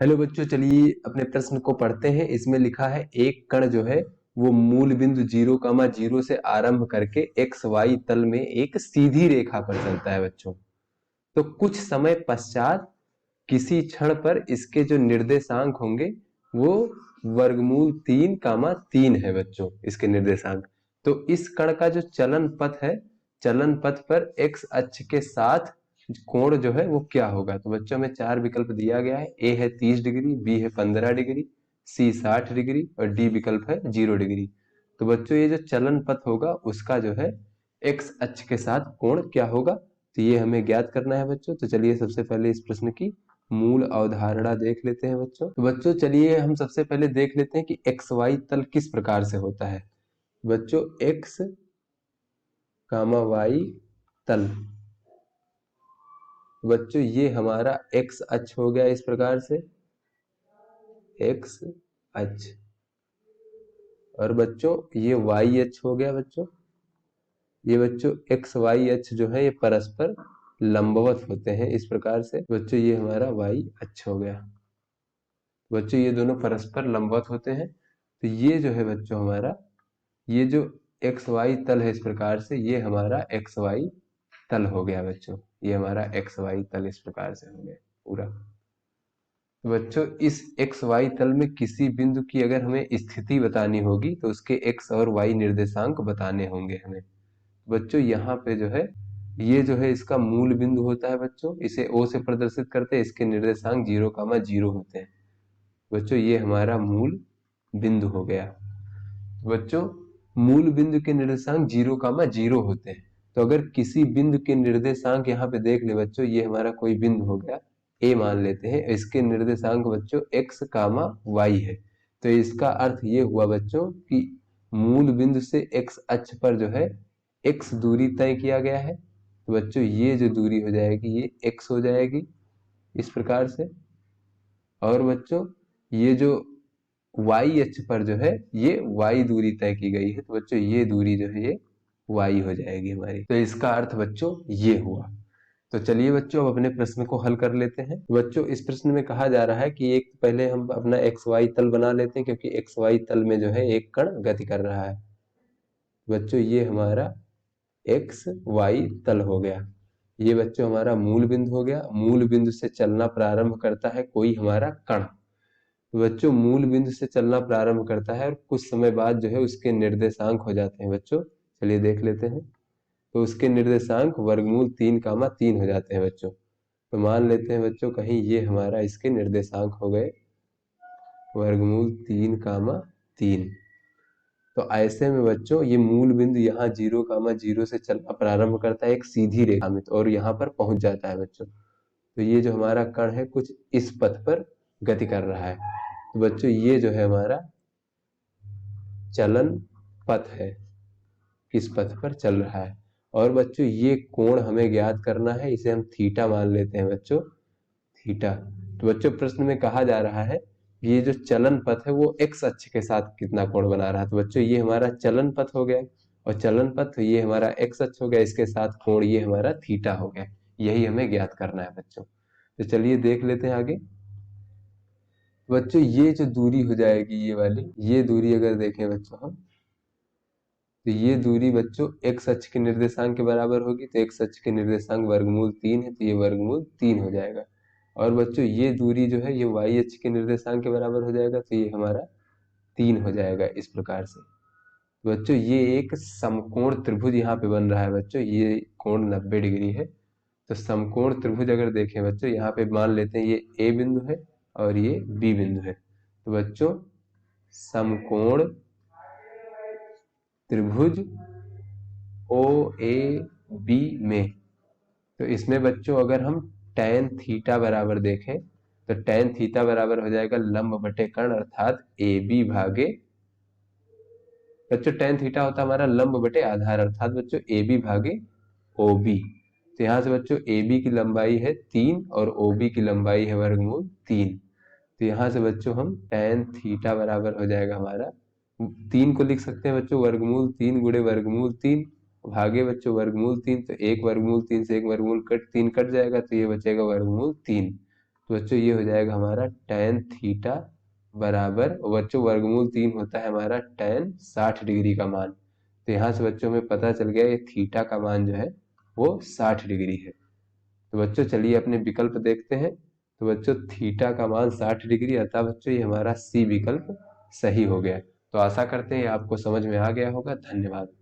Hello बच्चों, चलिए अपने प्रश्न को पढ़ते हैं। इसमें लिखा है एक कण जो है वो मूल बिंदु 0,0 से आरंभ करके एक्स वाई तल में एक सीधी रेखा पर चलता है बच्चों। तो कुछ समय पश्चात किसी क्षण पर इसके जो निर्देशांक होंगे वो वर्गमूल 3,3 है बच्चों, इसके निर्देशांक। तो इस कण का जो चलन पथ है, चलन पथ पर एक्स अक्ष के साथ कोण जो है वो क्या होगा। तो बच्चों में 4 विकल्प दिया गया है। ए है 30 डिग्री, बी है 15 डिग्री, सी 60 डिग्री और डी विकल्प है 0 डिग्री। तो बच्चों ये जो चलन पथ होगा उसका जो है एक्स अक्ष के साथ कोण क्या होगा, तो ये हमें ज्ञात करना है बच्चों। तो चलिए सबसे पहले इस प्रश्न की मूल अवधारणा देख लेते हैं बच्चों। तो बच्चों चलिए हम सबसे पहले देख लेते हैं कि एक्स वाई तल किस प्रकार से होता है। बच्चों एक्स कामा वाई तल, बच्चों ये हमारा एक्स अक्ष हो गया इस प्रकार से, एक्स अक्ष। और बच्चों ये वाई अक्ष हो गया बच्चों। ये बच्चों एक्स वाई अक्ष जो है ये परस्पर लंबवत होते हैं इस प्रकार से। बच्चों ये हमारा वाई अक्ष हो गया। बच्चों ये दोनों परस्पर लंबवत होते हैं। तो ये जो है बच्चों हमारा, ये जो एक्स वाई तल है इस प्रकार से, ये हमारा एक्स वाई तल हो गया बच्चों। ये हमारा एक्स वाई तल इस प्रकार से हो गया पूरा। तो बच्चों इस एक्स वाई तल में किसी बिंदु की अगर हमें स्थिति बतानी होगी तो उसके एक्स और वाई निर्देशांक बताने होंगे हमें। बच्चों यहाँ पे जो है, ये जो है इसका मूल बिंदु होता है बच्चों, इसे ओ से प्रदर्शित करते हैं। इसके निर्देशांक 0,0 होते हैं बच्चों। ये हमारा मूल बिंदु हो गया। बच्चों मूल बिंदु के निर्देशांक 0,0 होते हैं। तो अगर किसी बिंदु के निर्देशांक यहाँ पे देख ले बच्चों, ये हमारा कोई बिंदु हो गया, ए मान लेते हैं। इसके निर्देशांक बच्चों एक्स कामा वाई है। तो इसका अर्थ ये हुआ बच्चों कि मूल बिंदु से एक्स अक्ष पर जो है एक्स दूरी तय किया गया है। तो बच्चों ये जो दूरी हो जाएगी ये एक्स हो जाएगी इस प्रकार से। और बच्चों ये जो वाई अक्ष पर जो है ये वाई दूरी तय की गई है। तो बच्चों ये दूरी जो है ये वाई हो जाएगी हमारी। तो इसका अर्थ बच्चों ये हुआ। तो चलिए बच्चों अब अपने प्रश्न को हल कर लेते हैं। बच्चों इस प्रश्न में कहा जा रहा है कि एक पहले हम अपना एक्स वाई तल बना लेते हैं, क्योंकि एक्स वाई तल में जो है एक कण गति कर रहा है। बच्चों ये हमारा एक्स वाई तल हो गया। ये बच्चों हमारा मूल बिंदु हो गया। मूल बिंदु से चलना प्रारंभ करता है कोई हमारा कण। तो बच्चों मूल बिंदु से चलना प्रारंभ करता है और कुछ समय बाद जो है उसके निर्देशांक हो जाते हैं बच्चों। चलिए देख लेते हैं। तो उसके निर्देशांक वर्गमूल 3,3 हो जाते हैं बच्चों। तो मान लेते हैं बच्चों कहीं ये हमारा इसके निर्देशांक हो गए वर्गमूल 3,3। तो ऐसे में बच्चों ये मूल बिंदु यहाँ 0,0 से चलना प्रारंभ करता है एक सीधी रेखा में, और यहाँ पर पहुंच जाता है बच्चों। तो ये जो हमारा कण है कुछ इस पथ पर गति कर रहा है। तो बच्चों ये जो है हमारा चलन पथ है, किस पथ पर चल रहा है। और बच्चों ये कोण हमें ज्ञात करना है, इसे हम थीटा मान लेते हैं बच्चों, थीटा। तो बच्चों प्रश्न में कहा जा रहा है ये जो चलन पथ है वो एक्स अक्ष के साथ कितना कोण बना रहा है। तो बच्चों ये हमारा चलन पथ हो गया, और चलन पथ ये हमारा एक्स अक्ष हो गया, इसके साथ कोण ये हमारा थीटा हो गया। यही हमें ज्ञात करना है बच्चों। तो चलिए देख लेते हैं आगे। बच्चों ये जो दूरी हो जाएगी ये वाली, ये दूरी अगर देखें बच्चों हम, तो ये दूरी बच्चों एक्स अक्ष के निर्देशांक के बराबर होगी। तो एक्स अक्ष के निर्देशांक वर्गमूल 3 है, तो ये वर्गमूल 3 हो जाएगा। और बच्चों ये दूरी जो है ये वाई अक्ष के निर्देशांक के बराबर हो जाएगा, तो ये हमारा 3 हो जाएगा इस प्रकार से। तो बच्चों ये एक समकोण त्रिभुज यहाँ पे बन रहा है बच्चों, ये कोण 90 डिग्री है। तो समकोण त्रिभुज अगर देखें बच्चों, यहाँ पे मान लेते हैं ये ए बिंदु है और ये बी बिंदु है। तो बच्चों समकोण त्रिभुज ओ ए बी में, तो इसमें बच्चों अगर हम tan थीटा बराबर देखें तो tan थीटा बराबर हो जाएगा लंब बटे कर्ण, अर्थात ए बी भागे, बच्चों tan थीटा होता है हमारा लंब बटे आधार, अर्थात बच्चों ए बी भागे ओ बी। तो यहाँ से बच्चों ए बी की लंबाई है 3 और ओ बी की लंबाई है वर्गमूल 3। तो यहाँ से बच्चों हम tan थीटा बराबर हो जाएगा हमारा, 3 को लिख सकते हैं बच्चों वर्गमूल 3 गुणे वर्गमूल 3 भागे बच्चों वर्गमूल 3। तो एक वर्गमूल 3 से एक वर्गमूल 3 कट जाएगा, तो ये बचेगा वर्गमूल 3। तो बच्चों ये हो जाएगा हमारा tan थीटा बराबर, बच्चों वर्गमूल 3 होता है हमारा tan 60 डिग्री का मान। तो यहाँ से बच्चों में पता चल गया ये थीटा का मान जो है वो 60 डिग्री है। तो बच्चों चलिए अपने विकल्प देखते हैं। तो बच्चों थीटा का मान 60 डिग्री, अतः बच्चों ये हमारा सी विकल्प सही हो गया। तो आशा करते हैं ये आपको समझ में आ गया होगा। धन्यवाद।